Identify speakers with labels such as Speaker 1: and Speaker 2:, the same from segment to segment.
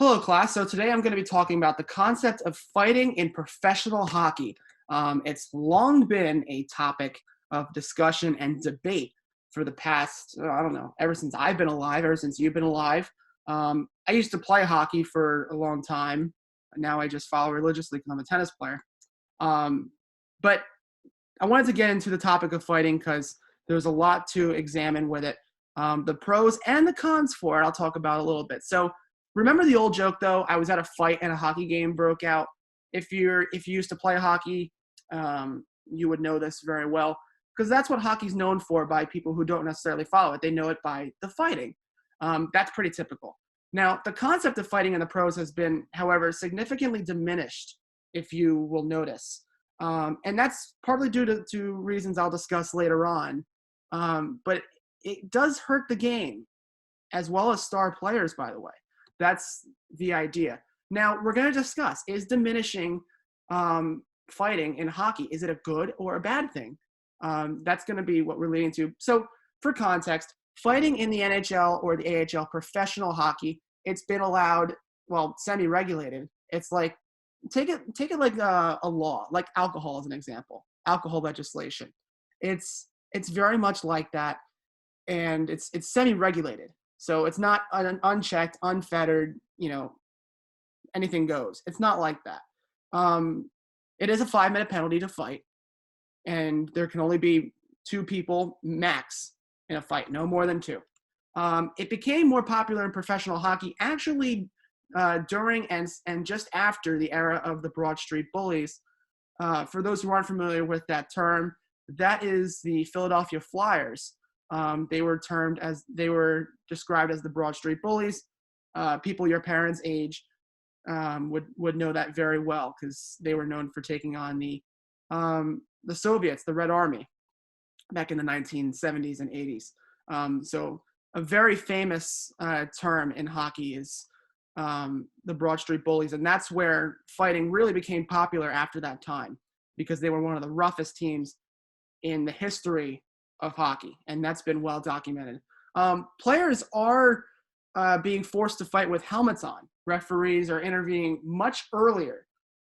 Speaker 1: Hello, class. So today I'm going to be talking about the concept of fighting in professional hockey. It's long been a topic of discussion and debate for the past, I don't know, ever since I've been alive, ever since you've been alive. I used to play hockey for a long time. Now I just follow religiously because I'm a tennis player. Um, but I wanted to get into the topic of fighting because there's a lot to examine with it. The pros and the cons for it, I'll talk about a little bit. So remember the old joke, though? I was at a fight and a hockey game broke out. If you used to play hockey, you would know this very well because that's what hockey's known for by people who don't necessarily follow it. They know it by the fighting. That's pretty typical. Now, the concept of fighting in the pros has been, however, significantly diminished, if you will notice. And that's partly due to reasons I'll discuss later on. But it does hurt the game, as well as star players, by the way. That's the idea. Now, we're going to discuss, is diminishing fighting in hockey, is it a good or a bad thing? That's going to be what we're leading to. So, for context, fighting in the NHL or the AHL, professional hockey, it's been allowed, well, semi-regulated. It's like, take it like a law, like alcohol as an example, alcohol legislation. It's very much like that, and it's semi-regulated. So it's not an unchecked, unfettered, anything goes. It's not like that. It is a 5-minute penalty to fight, and there can only be 2 people max in a fight, no more than 2. It became more popular in professional hockey actually during and just after the era of the Broad Street Bullies. For those who aren't familiar with that term, that is the Philadelphia Flyers. They were described as the Broad Street Bullies. People your parents' age would know that very well because they were known for taking on the Soviets, the Red Army, back in the 1970s and 80s. So a very famous term in hockey is the Broad Street Bullies, and that's where fighting really became popular after that time because they were one of the roughest teams in the history of hockey, and that's been well documented. Players are being forced to fight with helmets on. Referees are intervening much earlier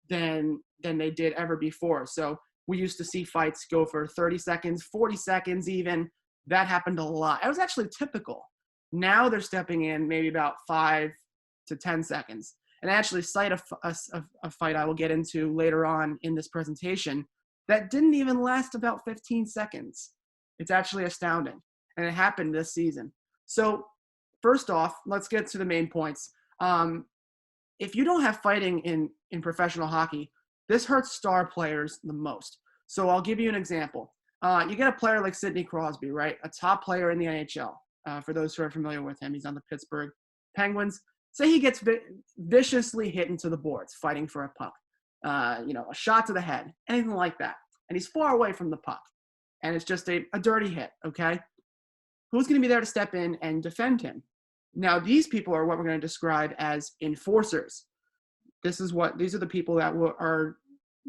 Speaker 1: than they did ever before. So we used to see fights go for 30 seconds, 40 seconds even. That happened a lot. It was actually typical. Now they're stepping in maybe about 5 to 10 seconds. And I actually cite a fight I will get into later on in this presentation that didn't even last about 15 seconds. It's actually astounding. And it happened this season. So first off, let's get to the main points. If you don't have fighting in professional hockey, this hurts star players the most. So I'll give you an example. You get a player like Sidney Crosby, right? A top player in the NHL. For those who are familiar with him, he's on the Pittsburgh Penguins. Say he gets viciously hit into the boards fighting for a puck. A shot to the head, anything like that. And he's far away from the puck. And it's just a dirty hit, okay? Who's going to be there to step in and defend him? Now, these people are what we're going to describe as enforcers. These are the people that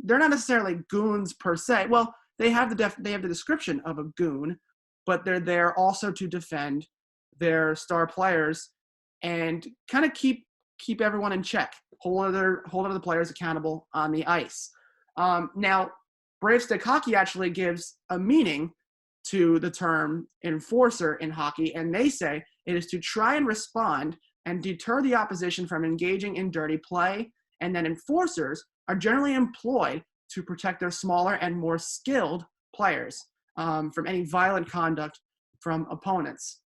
Speaker 1: they're not necessarily goons per se. Well, they have the description of a goon, but they're there also to defend their star players and kind of keep everyone in check, hold other players accountable on the ice. Now, Brave Stick Hockey actually gives a meaning to the term enforcer in hockey, and they say it is to try and respond and deter the opposition from engaging in dirty play, and then enforcers are generally employed to protect their smaller and more skilled players from any violent conduct from opponents.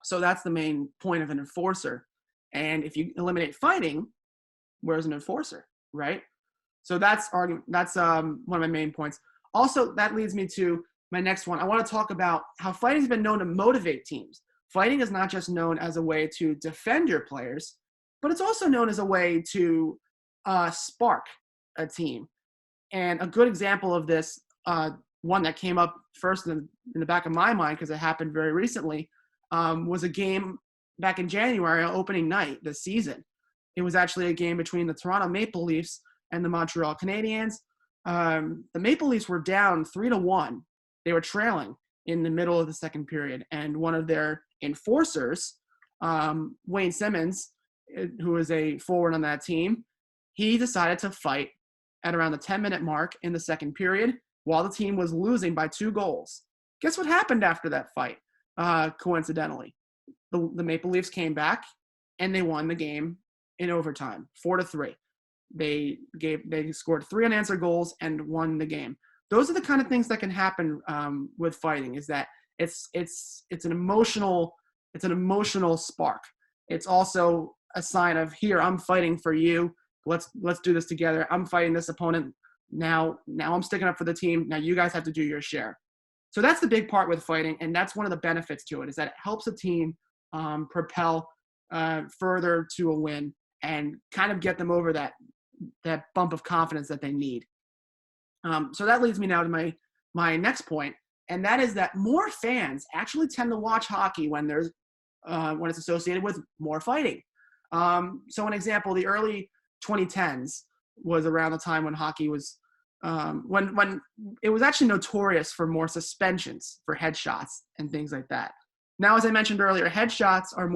Speaker 1: So that's the main point of an enforcer. And if you eliminate fighting, where's an enforcer, right? So that's one of my main points. Also, that leads me to my next one. I want to talk about how fighting has been known to motivate teams. Fighting is not just known as a way to defend your players, but it's also known as a way to spark a team. And a good example of this, one that came up first in the back of my mind because it happened very recently, was a game back in January, opening night this season. It was actually a game between the Toronto Maple Leafs and the Montreal Canadiens. The Maple Leafs were down 3-1. They were trailing in the middle of the second period, and one of their enforcers, Wayne Simmons, who is a forward on that team, he decided to fight at around the 10-minute mark in the second period while the team was losing by 2 goals. Guess what happened after that fight? Coincidentally, the Maple Leafs came back and they won the game in overtime, 4-3. They scored 3 unanswered goals and won the game. Those are the kind of things that can happen with fighting. Is that it's an emotional spark. It's also a sign of, here, I'm fighting for you. Let's do this together. I'm fighting this opponent. Now I'm sticking up for the team. Now you guys have to do your share. So that's the big part with fighting, and that's one of the benefits to it, is that it helps a team propel further to a win and kind of get them over that bump of confidence that they need. So that leads me now to my next point, and that is that more fans actually tend to watch hockey when it's associated with more fighting. So an example, the early 2010s was around the time when hockey was when it was actually notorious for more suspensions for headshots and things like that. Now, as I mentioned earlier, headshots are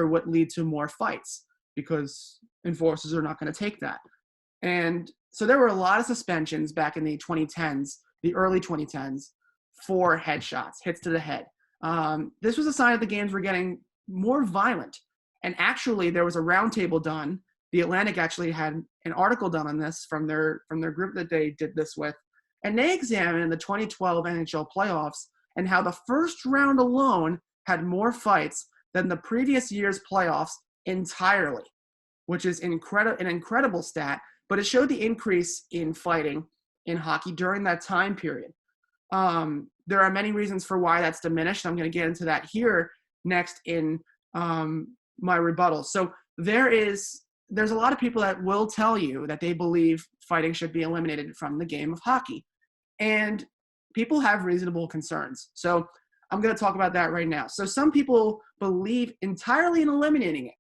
Speaker 1: what lead to more fights because enforcers are not going to take that. And so there were a lot of suspensions back in the 2010s, the early 2010s, for headshots, hits to the head. This was a sign that the games were getting more violent. And actually, there was a roundtable done. The Atlantic actually had an article done on this from their group that they did this with. And they examined the 2012 NHL playoffs and how the first round alone had more fights than the previous year's playoffs entirely, which is an incredible stat. But it showed the increase in fighting in hockey during that time period. There are many reasons for why that's diminished. I'm going to get into that here next in my rebuttal. So there's a lot of people that will tell you that they believe fighting should be eliminated from the game of hockey. And people have reasonable concerns. So I'm going to talk about that right now. So some people believe entirely in eliminating it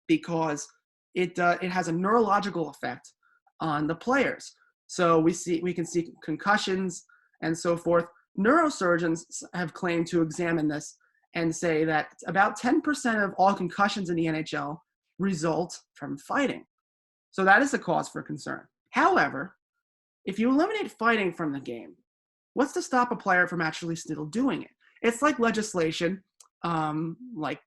Speaker 1: because it has a neurological effect on the players. So we can see concussions and so forth. Neurosurgeons have claimed to examine this and say that about 10% of all concussions in the NHL result from fighting. So that is a cause for concern. However, if you eliminate fighting from the game, what's to stop a player from actually still doing it? It's like legislation, like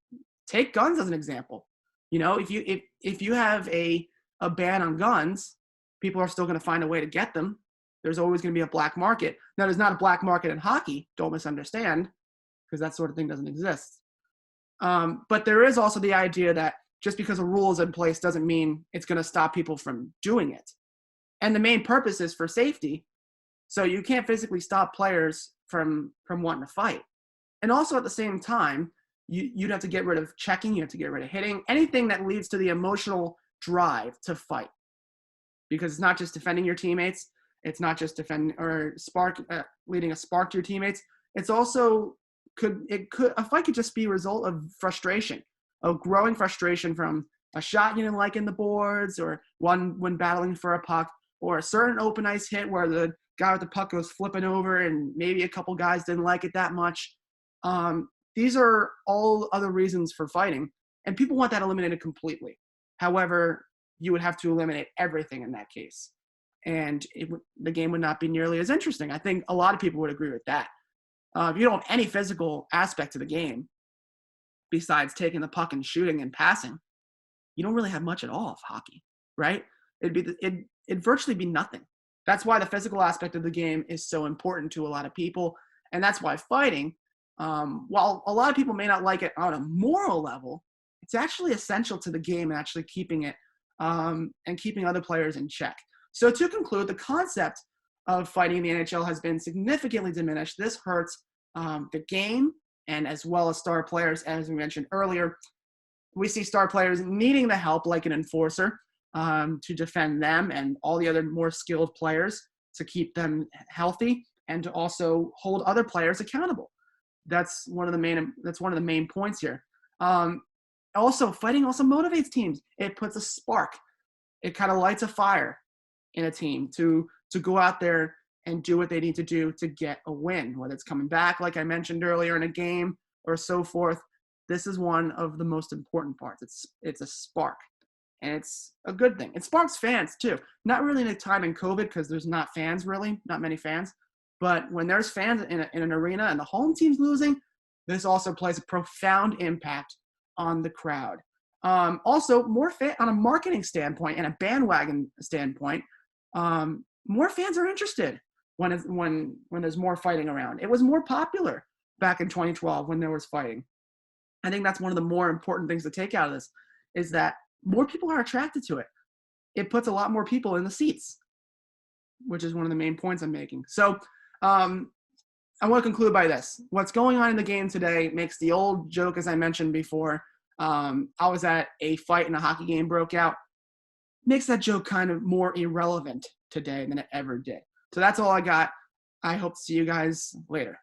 Speaker 1: take guns as an example. You know, if you have a ban on guns, people are still going to find a way to get them. There's always going to be a black market. Now, there's not a black market in hockey. Don't misunderstand, because that sort of thing doesn't exist. But there is also the idea that just because a rule is in place doesn't mean it's going to stop people from doing it. And the main purpose is for safety. So you can't physically stop players from wanting to fight. And also at the same time, you'd have to get rid of checking. You have to get rid of hitting. Anything that leads to the emotional drive to fight. Because it's not just defending your teammates. It's not just defending or leading a spark to your teammates. It's also a fight could just be a result of frustration, of growing frustration from a shot you didn't like in the boards, or one when battling for a puck, or a certain open ice hit where the guy with the puck goes flipping over and maybe a couple guys didn't like it that much. These are all other reasons for fighting, and people want that eliminated completely. However, you would have to eliminate everything in that case, and the game would not be nearly as interesting. I think a lot of people would agree with that. If you don't have any physical aspect to the game, besides taking the puck and shooting and passing, you don't really have much at all of hockey, right? It'd virtually be nothing. That's why the physical aspect of the game is so important to a lot of people, and that's why fighting, while a lot of people may not like it on a moral level, it's actually essential to the game and actually keeping it and keeping other players in check. So to conclude, the concept of fighting in the NHL has been significantly diminished. This hurts the game, and as well as star players, as we mentioned earlier. We see star players needing the help, like an enforcer, to defend them and all the other more skilled players, to keep them healthy and to also hold other players accountable. That's one of the main points here. Also, fighting also motivates teams. It puts a spark. It kind of lights a fire in a team to go out there and do what they need to do to get a win, whether it's coming back, like I mentioned earlier, in a game or so forth. this is one of the most important parts. It's a spark, and it's a good thing. It sparks fans too. Not really in a time in COVID because there's not fans really, not many fans. But when there's fans in an arena and the home team's losing, this also plays a profound impact on the crowd. Also, on a marketing standpoint and a bandwagon standpoint, more fans are interested when there's more fighting around. It was more popular back in 2012 when there was fighting. I think that's one of the more important things to take out of this is that more people are attracted to it. It puts a lot more people in the seats, which is one of the main points I'm making. So I want to conclude by this. What's going on in the game today makes the old joke, as I mentioned before, I was at a fight and a hockey game broke out, makes that joke kind of more irrelevant today than it ever did. So that's all I got. I hope to see you guys later.